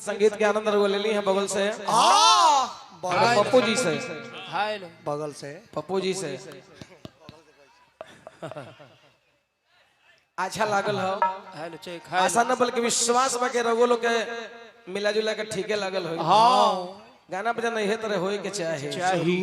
संगीत के आनंद ले ली है बगल से पप्पू जी से बगल से पप्पू जी से अच्छा लागल हो आशा न बल्कि विश्वास बा के रगो लोग के मिला जुला के ठीके लागल हो। हाँ गाना बजाना ये तरह होए के चाहे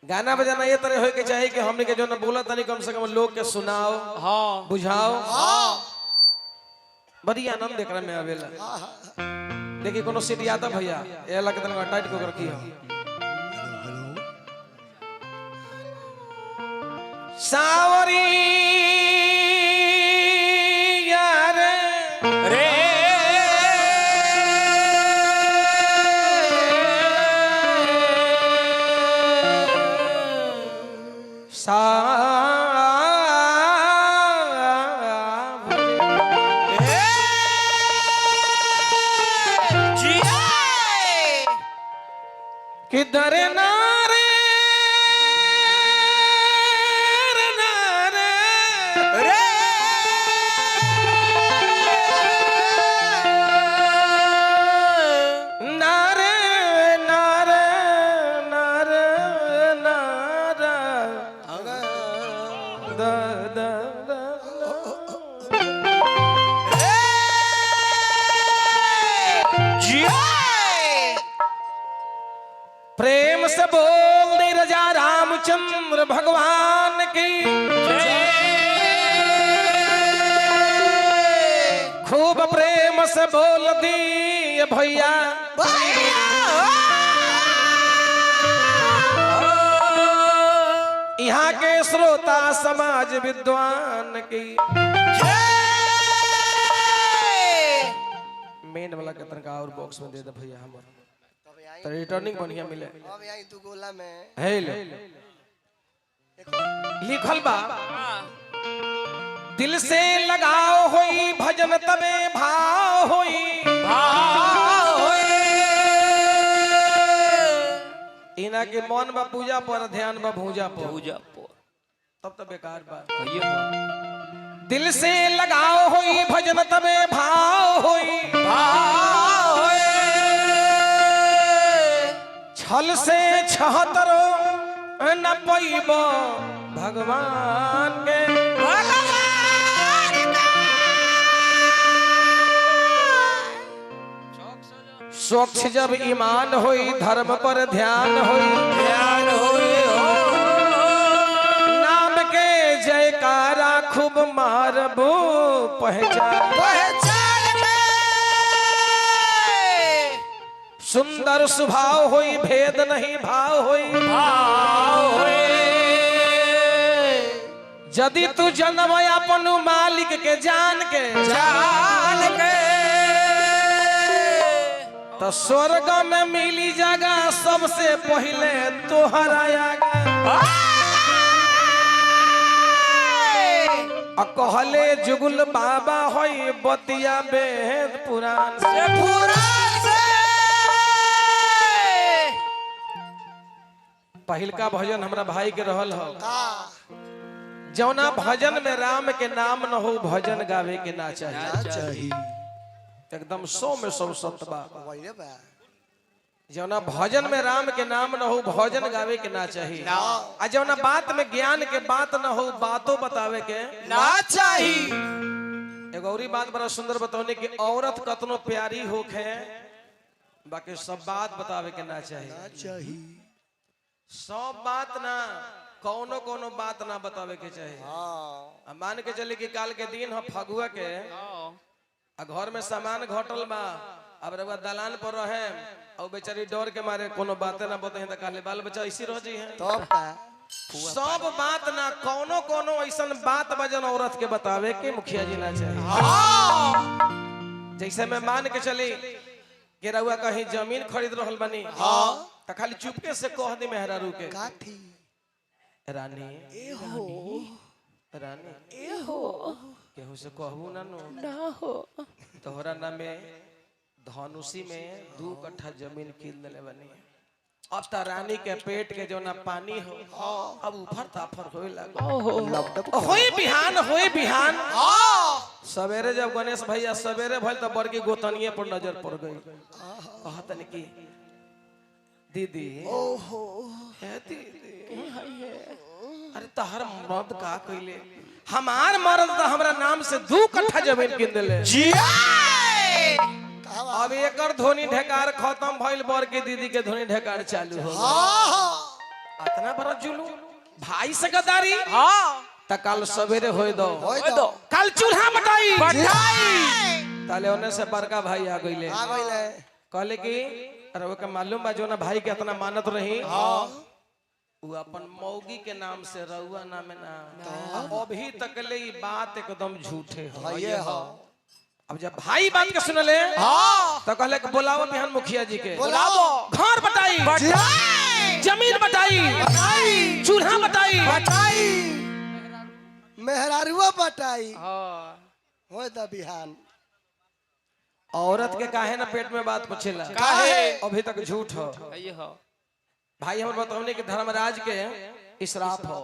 गाना बजाना ये तरह होए के चाहे कि हमने के जो न बोला तनी कम से कम लोग के सुनाओ हाँ बुझाओ बड़ी आनंद एकरा में आवेला। देखिए कोनो सीटी आता भैया ये लग तना टाइट को रखी हो सावरी यार रे किधर नारे नारे रे नारे नारे नारे नारे दा दा दा प्रेम से बोल दे राजा रामचंद्र भगवान की खूब प्रेम से बोल दी भैया यहाँ के श्रोता समाज विद्वान की मेन वाला के तनका और बॉक्स में दे दे भैया हमारा तो रिटर्निंग बढ़िया मिले अब यही तू गोला में है ले लिखल बा दिल से लगाओ होई भजन तबे भाव होई इना के मन बा पूजा पर ध्यान बा भूजा पर तब तो बेकार बा दिल से लगाओ होई भजन तबे भाव होई छल से छहतरो न पैब भगवान के स्वच्छ जब ईमान होई धर्म पर ध्यान होई नाम के जयकारा खूब मारबो पहचान सुंदर स्वभाव होई भेद नहीं भाव होई यदि तू जन्म अपन मालिक के जान के तो स्वर्ग में मिली जगह सबसे पहले तोहरा कहले जुगुल बाबा होई बतिया वेद पुराण से पहिलका भजन हमरा भाई के रहल हो जौना भजन में राम के नाम न हो भजन गावे के ना चाहिए एकदम 100 में 100 सत्य बा जौना भजन में राम के नाम न हो भजन गावे के ना चाहिए आ जौना बात में ज्ञान के बात न हो बातों बतावे के ना चाहिए। एगो औरी बात बड़ा सुंदर बतौने की औरत कतनो प्यारी होखे बाकी सब बात बतावे के ना चाहिए सब बात ना कौनो कौनो बात ना बतावे के चाहिए। मान के चले कि काल के दिन हो फगुआ के घर में सामान घटल बा अब रउआ दलान पर रहे और बेचारी डर के मारे कोनो बातें ना बताए तो काले बाल बच्चा ऐसी रह जी है सब बात ना कौनो कौनो ऐसा बात बजन औरत के बतावे के मुखिया जी ना चाहिए। जैसे मैं मान के चली कि रउआ कहीं जमीन खरीद रहल बनी तो खाली चुपके से कह दी मेहरारू के रानी रानी केहू से कहबू ना हो तोहरा नाम में धनुषी में 2 कट्ठा जमीन कीन ले बनी अब तो रानी के पेट के जो ना पानी हो अब उफर ताफर होए लगा होए बिहान सवेरे जब गणेश भैया सवेरे भइल तो बड़की गोतनिए पर नजर पड़ गई। कहतन की दीदी ओहो है दीदी अरे तहर मर्द का कइले हमार मर्द तो हमरा नाम से 2 कट्ठा जमीन किन देले अब एकर धोनी ढेकार खत्म भइल बर के दीदी के धोनी ढेकार चालू हो इतना बड़ा जुलूम भाई से गद्दारी त कल सवेरे होय दो कल चूल्हा मटाई ताले ओने से बड़का भाई आ गइले कहले कि अरे ओके मालूम बा जो ना भाई के इतना मानत रही वो अपन मौगी के नाम से रउआ नाम ना अभी तक ले ई बात एकदम झूठे हो। अब जब भाई बात के सुनले तो कहले कि बुलाओ बिहान मुखिया जी के बुलाओ घर बटाई जमीन बटाई चूल्हा बटाई मेहरारुआ बटाई होय द बिहान। औरत के काहे ना पेट में बात पूछेला काहे अभी तक झूठ हो भाई हम बताओने कि धर्मराज के इशराफ हो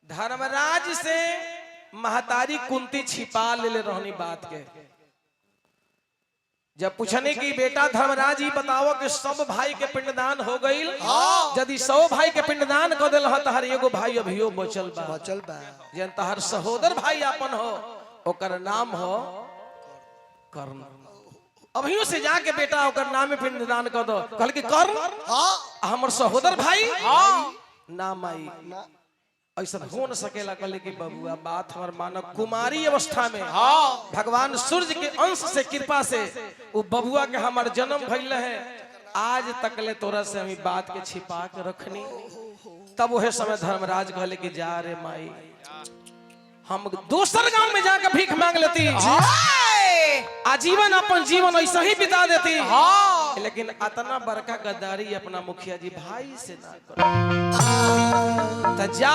धर्मराज से महतारी कुंती छिपा ले रहनी बात के जब पूछने की बेटा धर्मराज ही बताओ कि सब भाई के पिंडदान हो गई यदि 100 भाई के पिंडदान कर दिल हर एगो भाई अभियो बचल बा जन तहर सहोदर भाई अपन हो ओकर नाम हो कर्ण अभियो से जाके बेटा ओकर नाम में पिंडदान कर दो कहल कि कर्ण हमर सहोदर भाई नाम आई ऐसा हो न सकेला कहले कि बबुआ बात हमार मानव कुमारी अवस्था में भगवान सूर्य के अंश से कृपा से वो बबुआ के हमार जन्म भइल है आज तक ले तोरा से हम बात के छिपा के रखनी तब वह समय धर्मराज कहले कि जा रे माई हम दूसर गांव में जाकर भीख मांग लेती आजीवन अपन जीवन ऐसा ही बिता देती लेकिन इतना बड़का गद्दारी अपना मुखिया जी भाई से ना करो जा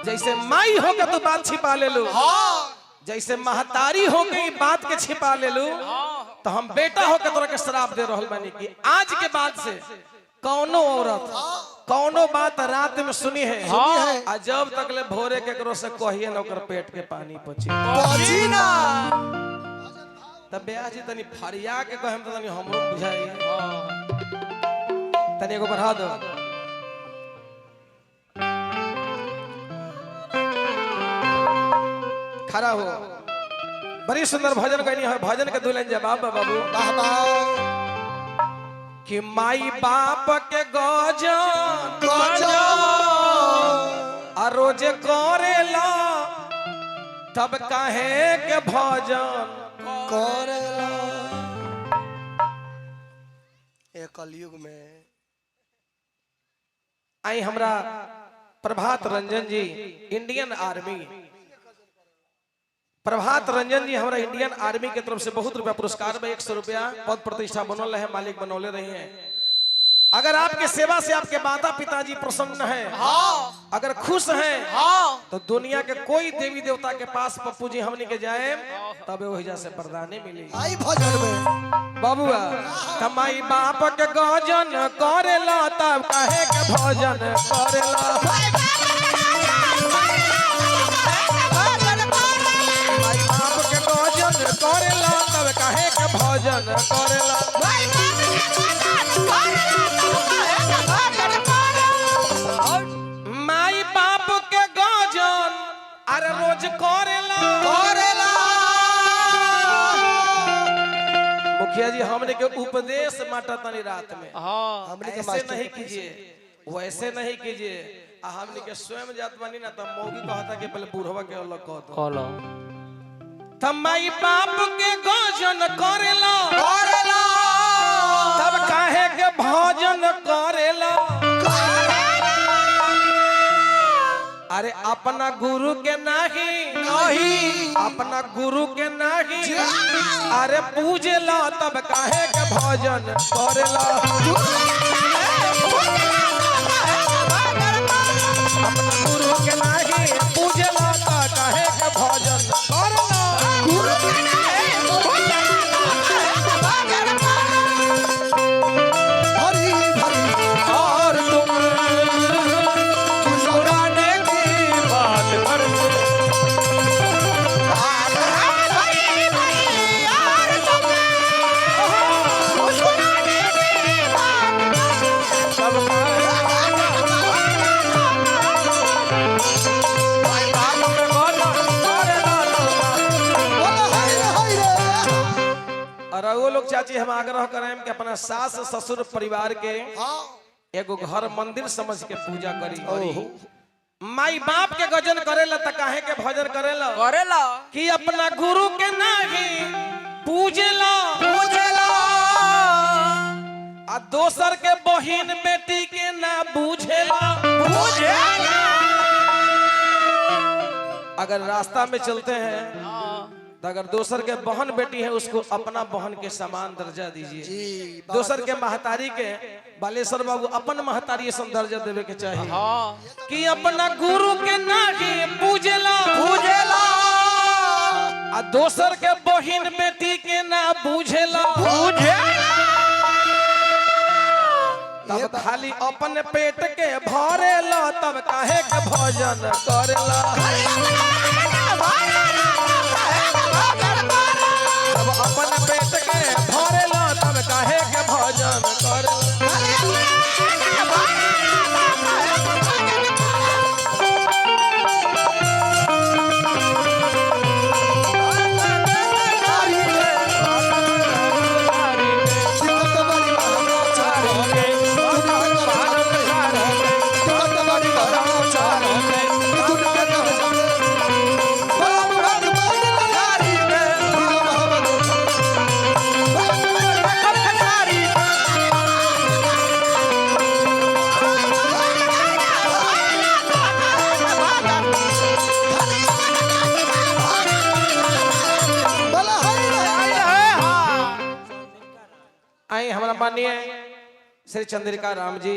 जैसे माई होकर तो बात छिपा ले लो जैसे महतारी होकर बात के छिपा ले लो तो हम बेटा होकर तोरा के श्राप दे रहल बानी कि आज के बाद से कौनो औरत कौनो बात रात में सुनी है आ जब तक ले भोरे केकरो से कहिए न ओकर पेट के पानी पची ना तब ब्याजी तनी फरिया के कहम तनी हमरो बुझाई तनी एगो बढ़ा दो खड़ा हो बड़ी सुंदर भजन कहनी है भजन के दुल्हन जवाब बाबू कि माई बाप के गजन आ रोजे करेला तब काहे के भजन करेला कलयुग में आई हमरा प्रभात रंजन जी इंडियन आर्मी प्रभात रंजन जी हमारा इंडियन आर्मी के तरफ से बहुत रुपया पुरस्कार में 100 रुपया पद प्रतिष्ठा बनल है मालिक बनौले रही हैं। अगर आपके सेवा से आपके माता पिताजी प्रसन्न हैं अगर खुश हैं तो दुनिया के कोई देवी देवता के पास पप्पू जी हमने के जाए तब वही से वरदाने मिली आई भजन में बाबुआ कमाई बाप के गजन करेला तब काहे के भजन करेला करेला तब काहे के भजन करेला माई बाप के गजन अरे रोज करेला मुखिया जी हमने के उपदेश माटा तनी रात में हमने ऐसे नहीं कीजिए वैसे नहीं कीजिए हमने के स्वयं जात बनी ना तब मौगी कहता कि पहले बूढ़वा के अलग कह दो तमाई बाप के गजन करेला तब काहे के भजन करेला अरे अपना गुरु के नहीं अपना गुरु के नहीं अरे पूजेला तब काहे के भजन करेला अपना गुरु के नहीं पूजेला तब काहे के भजन करेला लोग चाची हम आग्रह करें कि अपना सास ससुर परिवार के हाँ एगो घर मंदिर समझ के पूजा करी। माई बाप के गजन करेला त काहे के भजन करेला कि अपना गुरु के नाही पूजेला आ दोसर के बहिन बेटी के ना बूझेला। अगर रास्ता में चलते हैं तो अगर दोसर के बहन बेटी है उसको अपना बहन के समान दर्जा दीजिए। जी दोसर के महतारी के बालेश्वर बाबू अपन महतारी से दर्जा देवे के चाहिए। कि अपना गुरु के नाही पूजेला आ दोसर के बहिन बेटी के ना बूझेला। तब खाली अपन पेट के भरेला तब काहे के भजन करेला। तब अपन पेट के भरेला तब काहे के भजन करेला। हमारा माननीय श्री चंद्रिका राम जी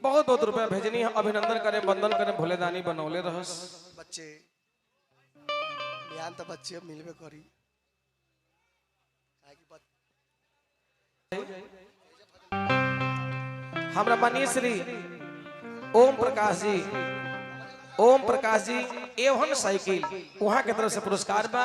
बहुत बहुत रुपया भेजनी है। अभिनंदन करें वंदन करें भोलेदानी बनौले रहस। बच्चे बयान तो बच्चे मिलवे करी। हमारा माननीय श्री ओम प्रकाश जी एवन साइकिल वहाँ के तरफ से पुरस्कार बा।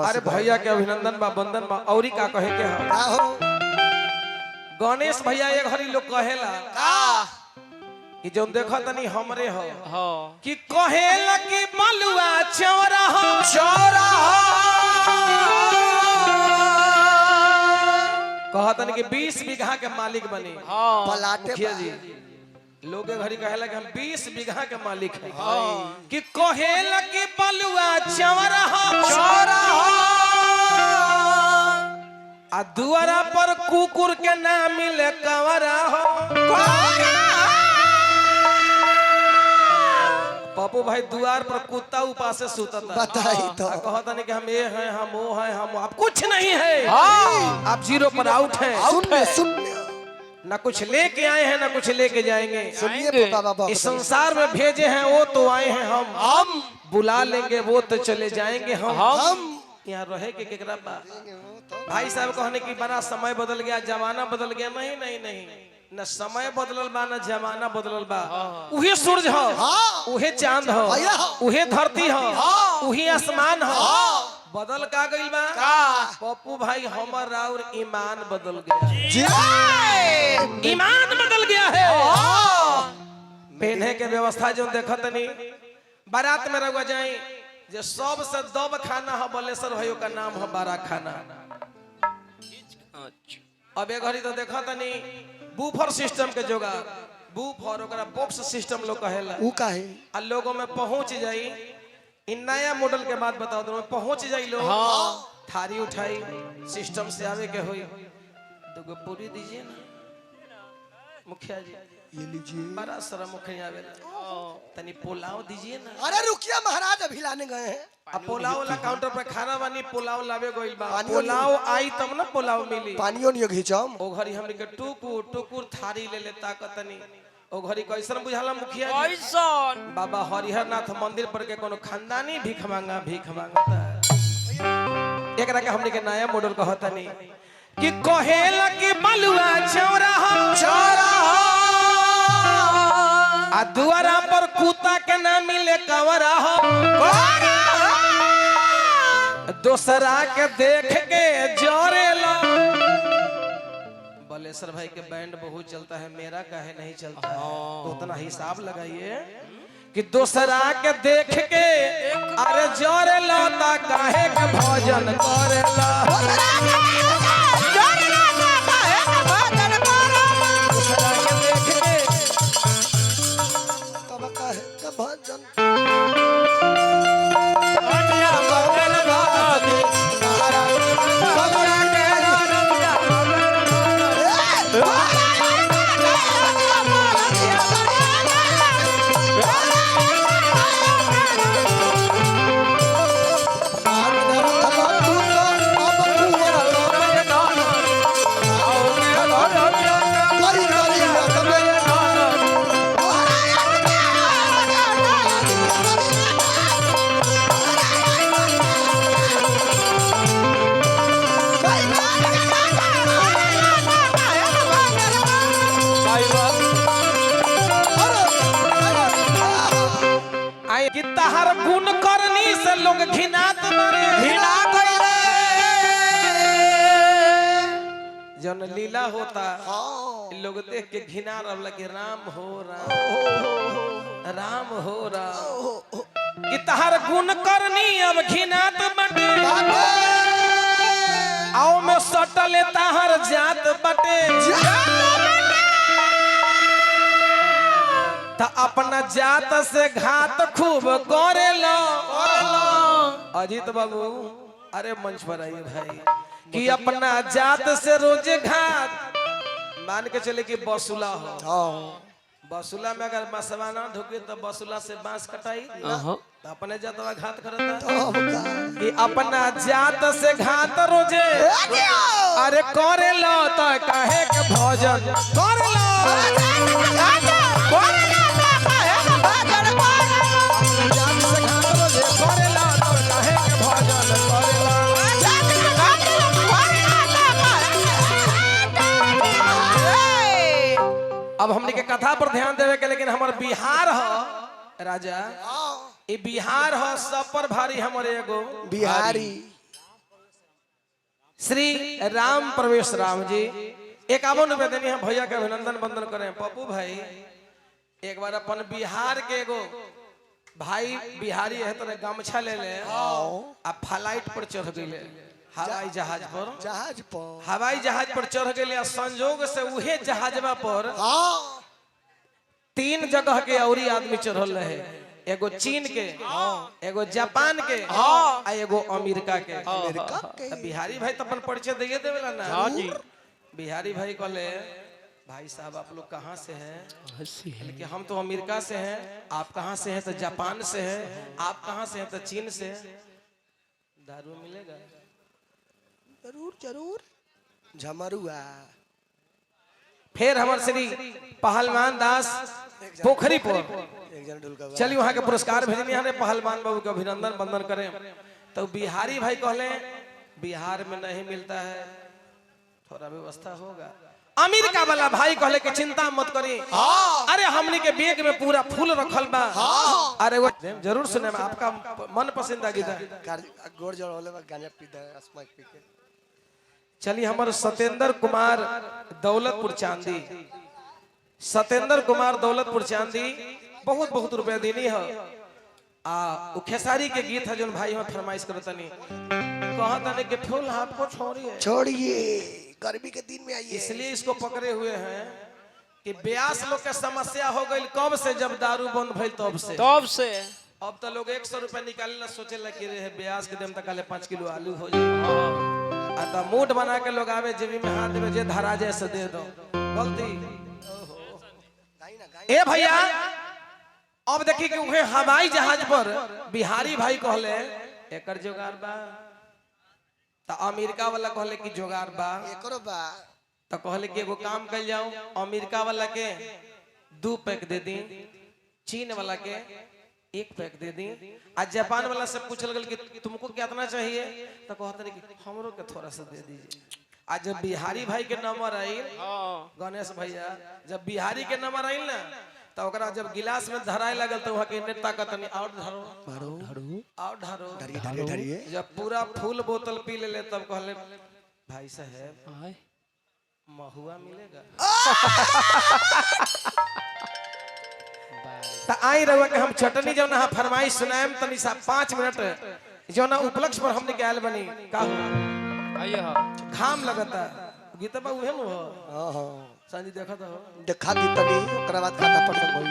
अरे भैया के अभिनंदन बा वंदन बा। औरी का कहे के हम गणेश भैया एक हरी लोग कहेला कि जो देखो तनी हमरे हो कि कहेला कि बलुआ चौरा कहतन कि 20 बीघा के मालिक बनी। मुखिया जी लोग घड़ी कहेला कि हम 20 बीघा के मालिक हैं। कि कहेला कि बलुआ चौरा आ दुआरा पर कुकुर के नाम मिले कंवरा हो। पप्पू भाई दुआर पर कुत्ता उपास से सुतता बताई तो कहता नहीं कि हम ये हैं हम वो हैं हम आप कुछ नहीं है। आप जीरो पर आउट हैं। सुन ना कुछ लेके आए हैं ना कुछ लेके जाएंगे। सुनिए बाबा इस संसार में भेजे हैं वो तो आए हैं हम बुला लेंगे वो तो चले जाएंगे हम यहाँ रहे के केकरा बा। भाई साहब कहने की बड़ा समय बदल गया जमाना बदल गया। नहीं नहीं नहीं न समय बदलल बा न जमाना बदलल बा। उहे सूरज हो उहे चांद हो उहे धरती हो उहे आसमान हो। बदल का गइल बा पप्पू भाई हमर और ईमान बदल गया। ईमान बदल गया है। पहने के व्यवस्था जो देखत नहीं बारात में रहुआ जाए जे सबसे दब खाना है बलेश्वर भाइयों का नाम है बारा खाना। अब एक घड़ी तो देखा तनी बूफर सिस्टम के जोगा बूफर ओकरा बॉक्स सिस्टम लोग कहेला ऊ काहे आ लोगों में पहुंच जाई। इन नया मॉडल के बात बताओ तो पहुंच जाई लोग थारी उठाई सिस्टम से आवे के होई। दुगो पूरी दीजिए ना मुखिया जी ये लीजिए। बड़ा सारा मुखिया आवेला तनी पुलाव दीजिए ना। अरे रुकिया महाराज अभी लाने गए हैं। अब पुलाव वाला काउंटर पे खाना बानी पुलाव लावे गइल बा। पुलाव आई तब ना पुलाव मिली। पानियो नहीं घिचम ओ घड़ी हमनी के टुकुर थारी ले लेता कतनी। ओ घड़ी कैसन बुझाला मुखिया जी कैसन बाबा हरिहर नाथ मंदिर पर के कोनो खानदानी भीख मांगता। एकरा के हमनी के नया मॉडल कहतनी कि कहेला कि बलुआ चौरा आ दुआरा पर कुत्ता के ना मिले कंवरा हो। दोसरा के देख के जोरेला। बलेश्वर भाई के बैंड बहुत चलता है मेरा काहे नहीं चलता है तो उतना हिसाब लगाइए कि दोसरा के देख के अरे जोरेला ता काहे के भजन करेला। तहर गुण करनी से लोग घिनात मरे घिना गइले जन लीला होता हाँ लोग देख के घिना रह लगे राम हो राम राम हो राम कि तहर गुण करनी अब घिनात बटे आओ में सटले तहर जात बटे त अपना जात से घात खूब करेलो अजीत बाबू अरे मंच पर आइए भाई कि अपना जात से रोज घात मान के चले कि बसुला हो हाँ बसुला में अगर मसवा ना ढुके तो बसुला से बांस कटाई तो अपने जातवा घात करता अब का कि अपना जात से घात रोजे अरे करे लो तो कहे के भोजन करे लो जात से घात रोजे करे लो तो कहे के भोजन करे लो अब हमने के कथा पर ध्यान देवे के लेकिन हमार बिहार हो राजा ये बिहार हो सब पर भारी हमारे एगो बिहारी श्री राम प्रवेश राम जी एक आवन निवेदन हम भैया के अभिनंदन वंदन करें पप्पू भाई एक बार अपन बिहार के एगो भाई बिहारी है तो गमछा ले ले आ फ्लाइट पर चढ़ गए हवाई जहाज पर हवाई जहाज पर चढ़ गए संजोग से उहे जहाजवा पर हाँ 3 जगह के औरी आदमी चढ़ल रहे एगो चीन के एगो जापान के आ एगो अमेरिका के तो बिहारी भाई तो अपन परिचय दिए देवेला ना जी बिहारी भाई कहले भाई साहब आप लोग कहाँ से हैं कि हम तो अमेरिका से हैं आप कहाँ से हैं तो जापान से हैं आप कहाँ से हैं तो चीन से दारू मिलेगा जरूर जरूर झमरुआ फिर हमारे श्री पहलवान दास पोखरी पर एक जन ढुलका चलिए वहां के पुरस्कार भेजने यहाँ पहलवान बाबू का अभिनंदन वंदन करें तो बिहारी भाई कहले बिहार में नहीं मिलता है थोड़ा व्यवस्था होगा अमेरिका वाला भाई कहले कि चिंता मत करी अरे हमने के बैग में पूरा फूल रखल बा अरे वो जरूर सुने में आपका मन पसंदीदा गीत गोड़ जोड़ होले गांजा पीता है स्मोक पी के चलिए हमारे सत्येंद्र कुमार दौलतपुर चांदी सत्येंद्र कुमार दौलतपुर चांदी बहुत बहुत रुपया देनी है उ खेसारी के गीत है जो भाई हम फरमाइश करता नहीं कहा था कि फूल आपको छोड़िए गर्मी के दिन में आइए इसलिए इसको पकड़े हुए हैं कि ब्यास लोग के समस्या हो गई कब से जब दारू बंद भइल तब से अब तो लोग 100 रुपया निकाले ला सोचे ला कि रे ब्यास के दिन तक 5 किलो आलू हो जाए आ तो मूड बना के लोग आवे जेबी में हाथ में जे धरा जाए से दे दो गलती ए भैया अब देखी कि उहे हवाई जहाज पर बिहारी भाई कहले एकर जोगाड़ बा तो अमेरिका वाला कहले कि जोगाड़ बा एकरो बा तो कहले कि एगो काम कर जाऊं अमेरिका वाला के 2 पैक दे दी चीन वाला के 1 पैक दे दी आज जापान वाला से पूछ लगल कि तुमको कितना चाहिए तो कहते रहे कि हमरो के थोड़ा सा दे दीजिए आज जब बिहारी भाई के नंबर आई गणेश भैया जब बिहारी के नंबर आई ना तो ओकरा जब गिलास में धराए लगल तो वहां के नेता कहतनी और धरो और धरो धरिए जब पूरा फुल बोतल पी ले तब कहले भाई साहब महुआ मिलेगा तो आई रहुआ के हम चटनी जो ना फरमाइश सुनाएम तनी सा 5 मिनट जो ना उपलक्ष्य पर हमने क्या बनी का घाम लगता गीता बाबू है नो हां हां सांजी देखा तो देखा दी तनी ओकरा बाद खाता पड़ होई